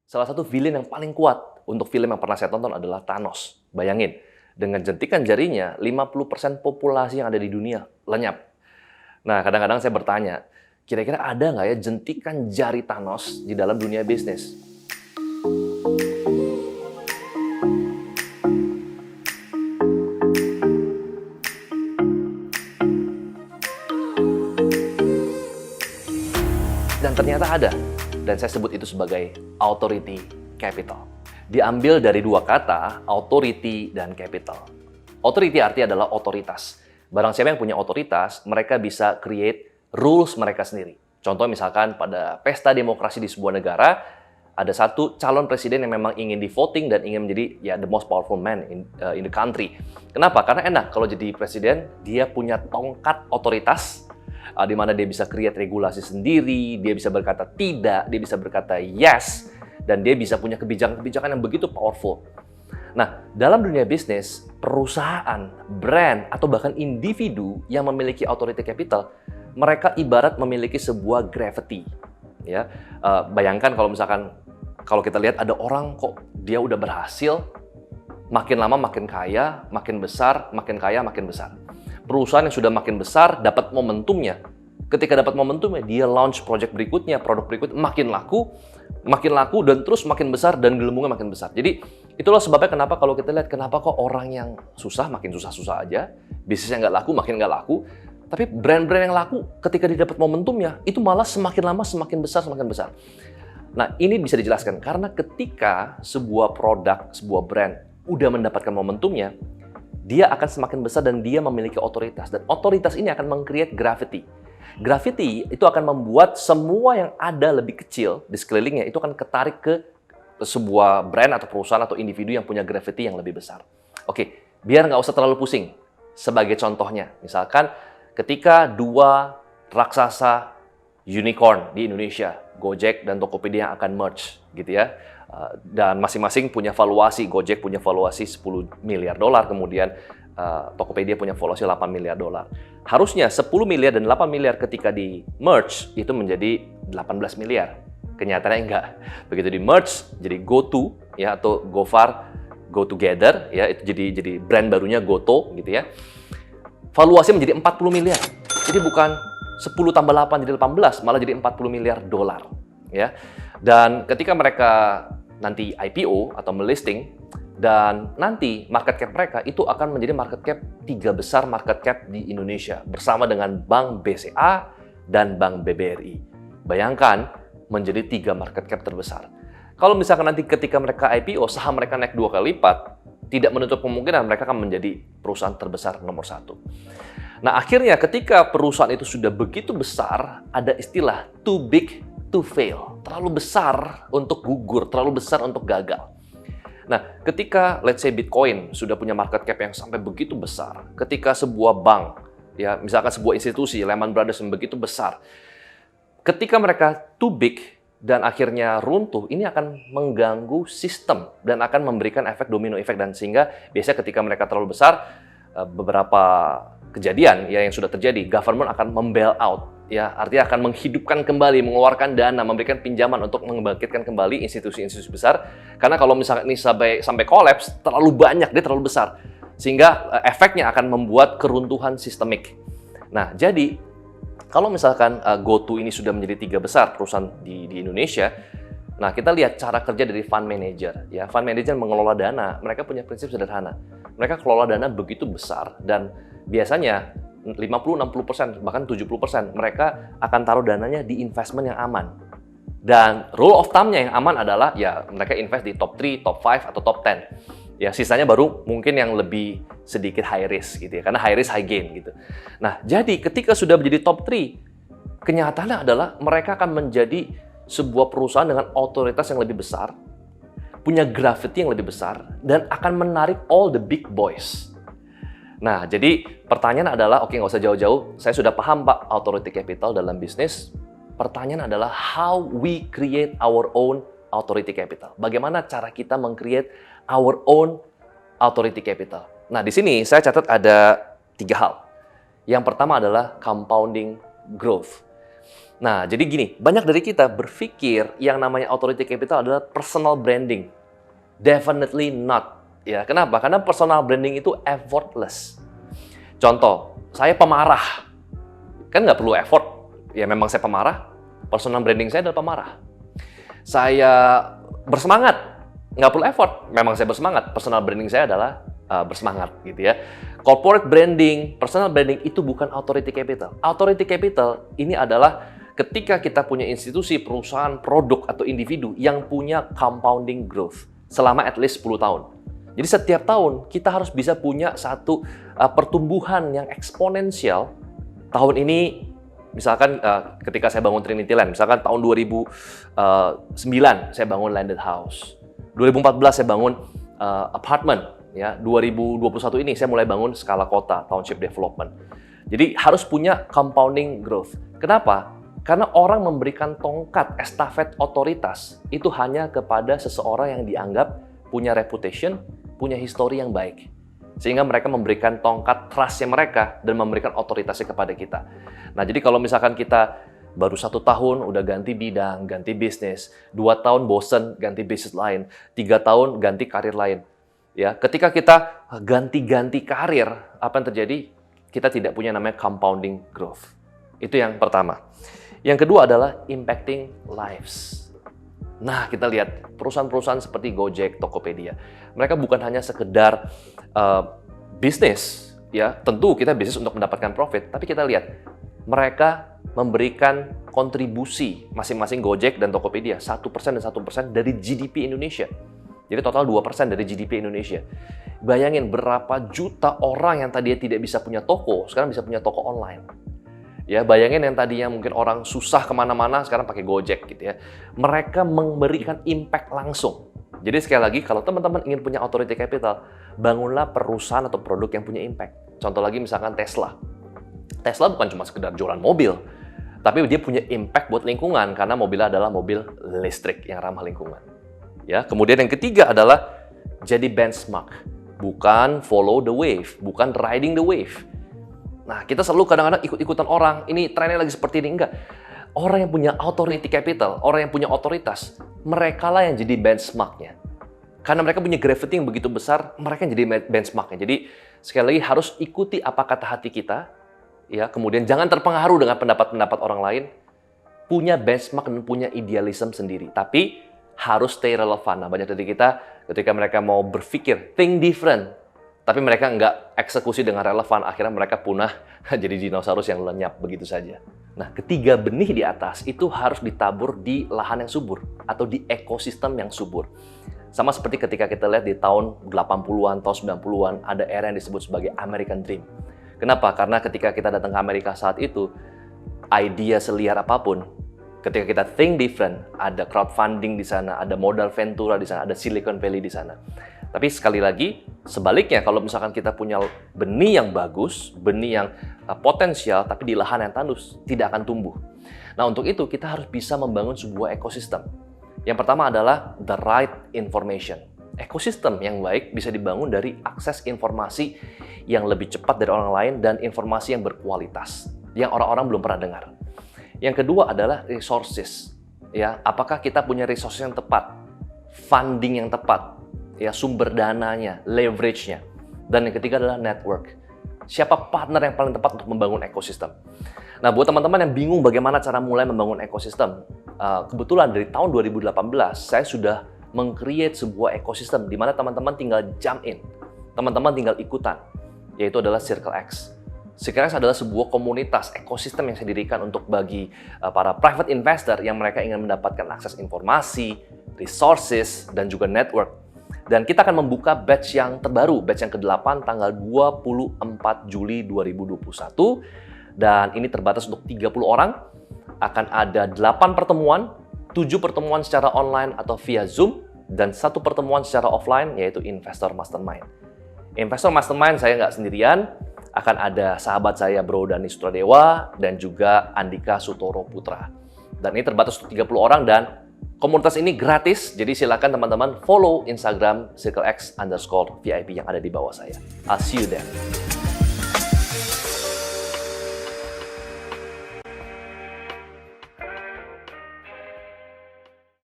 Salah satu villain yang paling kuat untuk film yang pernah saya tonton adalah Thanos. Bayangin, dengan jentikan jarinya, 50% populasi yang ada di dunia lenyap. Nah, kadang-kadang saya bertanya, kira-kira ada nggak ya jentikan jari Thanos di dalam dunia bisnis? Dan ternyata ada. Dan saya sebut itu sebagai authority capital. Diambil dari dua kata, authority dan capital. Authority artinya adalah otoritas. Barang siapa yang punya otoritas, mereka bisa create rules mereka sendiri. Contoh misalkan pada pesta demokrasi di sebuah negara, ada satu calon presiden yang memang ingin di voting dan ingin menjadi the most powerful man in the country. Kenapa? Karena enak kalau jadi presiden, dia punya tongkat otoritas, di mana dia bisa create regulasi sendiri, dia bisa berkata tidak, dia bisa berkata yes, dan dia bisa punya kebijakan-kebijakan yang begitu powerful. Nah, dalam dunia bisnis, perusahaan, brand, atau bahkan individu yang memiliki authority capital, mereka ibarat memiliki sebuah gravity. Ya, bayangkan kalau misalkan kalau kita lihat ada orang kok dia udah berhasil, makin lama makin kaya, makin besar, makin kaya, makin besar. Perusahaan yang sudah makin besar dapat momentumnya. Ketika dapat momentumnya, dia launch project berikutnya, produk berikutnya makin laku dan terus makin besar dan gelembungnya makin besar. Jadi itulah sebabnya kenapa kalau kita lihat kenapa kok orang yang susah makin susah-susah aja, bisnisnya nggak laku makin nggak laku, tapi brand-brand yang laku ketika dia dapat momentumnya itu malah semakin lama semakin besar semakin besar. Nah, ini bisa dijelaskan karena ketika sebuah produk, sebuah brand udah mendapatkan momentumnya, dia akan semakin besar dan dia memiliki otoritas. Dan otoritas ini akan meng-create gravity. Gravity itu akan membuat semua yang ada lebih kecil di sekelilingnya itu akan ketarik ke sebuah brand atau perusahaan atau individu yang punya gravity yang lebih besar. Oke, biar nggak usah terlalu pusing. Sebagai contohnya, misalkan ketika dua raksasa unicorn di Indonesia, Gojek dan Tokopedia yang akan merge, gitu ya. Dan masing-masing punya valuasi. Gojek punya valuasi 10 miliar dolar, kemudian Tokopedia punya valuasi 8 miliar dolar. Harusnya 10 miliar dan 8 miliar ketika di merge itu menjadi 18 miliar. Kenyataannya enggak. Begitu di merge jadi GoTo ya atau Gofar Go Together ya, itu jadi brand barunya Goto gitu ya. Valuasi menjadi 40 miliar. Jadi bukan 10 tambah 8 jadi 18, malah jadi 40 miliar dolar ya. Dan ketika mereka nanti IPO atau melisting, dan nanti market cap mereka itu akan menjadi market cap 3 besar market cap di Indonesia bersama dengan Bank BCA dan Bank BBRI. Bayangkan menjadi 3 market cap terbesar. Kalau misalkan nanti ketika mereka IPO, saham mereka naik 2 kali lipat, tidak menutup kemungkinan mereka akan menjadi perusahaan terbesar nomor 1. Nah, akhirnya ketika perusahaan itu sudah begitu besar, ada istilah too big to fail. Terlalu besar untuk gugur, terlalu besar untuk gagal. Nah, ketika let's say Bitcoin sudah punya market cap yang sampai begitu besar, ketika sebuah bank, ya misalkan sebuah institusi, Lehman Brothers yang begitu besar, ketika mereka too big dan akhirnya runtuh, ini akan mengganggu sistem dan akan memberikan efek domino effect, dan sehingga biasanya ketika mereka terlalu besar, beberapa kejadian ya yang sudah terjadi, government akan membail out. Ya, artinya akan menghidupkan kembali, mengeluarkan dana, memberikan pinjaman untuk membangkitkan kembali institusi-institusi besar. Karena kalau misalnya ini sampai kolaps, terlalu banyak, dia terlalu besar. Sehingga efeknya akan membuat keruntuhan sistemik. Nah, jadi kalau misalkan GoTo ini sudah menjadi 3 besar perusahaan di Indonesia, nah kita lihat cara kerja dari fund manager. Ya, fund manager mengelola dana, mereka punya prinsip sederhana. Mereka kelola dana begitu besar dan biasanya 50-60%, bahkan 70% mereka akan taruh dananya di investment yang aman. Dan rule of thumb-nya yang aman adalah ya mereka invest di top 3, top 5, atau top 10. Ya sisanya baru mungkin yang lebih sedikit high risk gitu ya, karena high risk high gain gitu. Nah, jadi ketika sudah menjadi top 3, kenyataannya adalah mereka akan menjadi sebuah perusahaan dengan otoritas yang lebih besar, punya gravity yang lebih besar, dan akan menarik all the big boys. Nah, jadi pertanyaan adalah, oke nggak usah jauh-jauh, saya sudah paham Pak authority capital dalam bisnis. Pertanyaan adalah how we create our own authority capital. Bagaimana cara kita meng-create our own authority capital. Nah, di sini saya catat ada 3 hal. Yang pertama adalah compounding growth. Nah, jadi gini, banyak dari kita berpikir yang namanya authority capital adalah personal branding. Definitely not. Ya, kenapa? Karena personal branding itu effortless. Contoh, saya pemarah. Kan nggak perlu effort. Ya memang saya pemarah, personal branding saya adalah pemarah. Saya bersemangat, nggak perlu effort. Memang saya bersemangat, personal branding saya adalah bersemangat gitu ya. Corporate branding, personal branding itu bukan authority capital. Authority capital ini adalah ketika kita punya institusi, perusahaan, produk, atau individu yang punya compounding growth selama at least 10 tahun. Jadi setiap tahun kita harus bisa punya satu pertumbuhan yang eksponensial. Tahun ini, misalkan ketika saya bangun Trinity Land, misalkan tahun 2009 saya bangun landed house. 2014 saya bangun apartment. Ya, 2021 ini saya mulai bangun skala kota, township development. Jadi harus punya compounding growth. Kenapa? Karena orang memberikan tongkat estafet otoritas itu hanya kepada seseorang yang dianggap punya reputation, punya history yang baik. Sehingga mereka memberikan tongkat trust-nya mereka dan memberikan otoritasnya kepada kita. Nah, jadi kalau misalkan kita baru 1 tahun udah ganti bidang, ganti bisnis, 2 tahun bosen ganti bisnis lain, 3 tahun ganti karir lain. Ya, ketika kita ganti-ganti karir, apa yang terjadi? Kita tidak punya namanya compounding growth. Itu yang pertama. Yang kedua adalah impacting lives. Nah, kita lihat perusahaan-perusahaan seperti Gojek, Tokopedia. Mereka bukan hanya sekedar bisnis, ya. Tentu kita bisnis untuk mendapatkan profit, tapi kita lihat mereka memberikan kontribusi masing-masing Gojek dan Tokopedia 1% dan 1% dari GDP Indonesia. Jadi total 2% dari GDP Indonesia. Bayangin berapa juta orang yang tadinya tidak bisa punya toko, sekarang bisa punya toko online. Ya, bayangin yang tadinya mungkin orang susah kemana-mana, sekarang pakai Gojek gitu ya. Mereka memberikan impact langsung. Jadi sekali lagi, kalau teman-teman ingin punya authority capital, bangunlah perusahaan atau produk yang punya impact. Contoh lagi misalkan Tesla. Tesla bukan cuma sekedar jualan mobil, tapi dia punya impact buat lingkungan karena mobilnya adalah mobil listrik yang ramah lingkungan. Ya, kemudian yang ketiga adalah jadi benchmark, bukan follow the wave, bukan riding the wave. Nah, kita selalu kadang-kadang ikut-ikutan orang, ini trennya lagi seperti ini. Enggak. Orang yang punya authority capital, orang yang punya otoritas, mereka lah yang jadi benchmark-nya. Karena mereka punya gravity yang begitu besar, mereka yang jadi benchmark-nya. Jadi, sekali lagi harus ikuti apa kata hati kita, ya. Kemudian jangan terpengaruh dengan pendapat-pendapat orang lain, punya benchmark dan punya idealisme sendiri. Tapi, harus stay relevan. Nah, banyak dari kita, ketika mereka mau berpikir, think different, tapi mereka nggak eksekusi dengan relevan, akhirnya mereka punah jadi dinosaurus yang lenyap begitu saja. Nah, ketiga benih di atas itu harus ditabur di lahan yang subur atau di ekosistem yang subur. Sama seperti ketika kita lihat di tahun 80-an, tahun 90-an, ada era yang disebut sebagai American Dream. Kenapa? Karena ketika kita datang ke Amerika saat itu, idea seliar apapun, ketika kita think different, ada crowdfunding di sana, ada modal ventura di sana, ada Silicon Valley di sana. Tapi sekali lagi, sebaliknya kalau misalkan kita punya benih yang bagus, benih yang potensial, tapi di lahan yang tandus, tidak akan tumbuh. Nah, untuk itu kita harus bisa membangun sebuah ekosistem. Yang pertama adalah the right information. Ekosistem yang baik bisa dibangun dari akses informasi yang lebih cepat dari orang lain dan informasi yang berkualitas, yang orang-orang belum pernah dengar. Yang kedua adalah resources. Ya, apakah kita punya resources yang tepat, funding yang tepat, ya, sumber dananya, leverage-nya. Dan yang ketiga adalah network. Siapa partner yang paling tepat untuk membangun ekosistem? Nah, buat teman-teman yang bingung bagaimana cara mulai membangun ekosistem, kebetulan dari tahun 2018 saya sudah meng-create sebuah ekosistem di mana teman-teman tinggal jump in, teman-teman tinggal ikutan, yaitu adalah Circle X. Circle X adalah sebuah komunitas ekosistem yang saya dirikan untuk bagi para private investor yang mereka ingin mendapatkan akses informasi, resources, dan juga network. Dan kita akan membuka batch yang terbaru, batch yang ke-8 tanggal 24 Juli 2021. Dan ini terbatas untuk 30 orang. Akan ada 8 pertemuan, 7 pertemuan secara online atau via Zoom, dan 1 pertemuan secara offline, yaitu Investor Mastermind. Investor Mastermind saya nggak sendirian, akan ada sahabat saya Bro Dani Sutradewa, dan juga Andika Sutoro Putra. Dan ini terbatas untuk 30 orang, dan komunitas ini gratis, jadi silakan teman-teman follow Instagram CircleX_VIP yang ada di bawah saya. I'll see you there.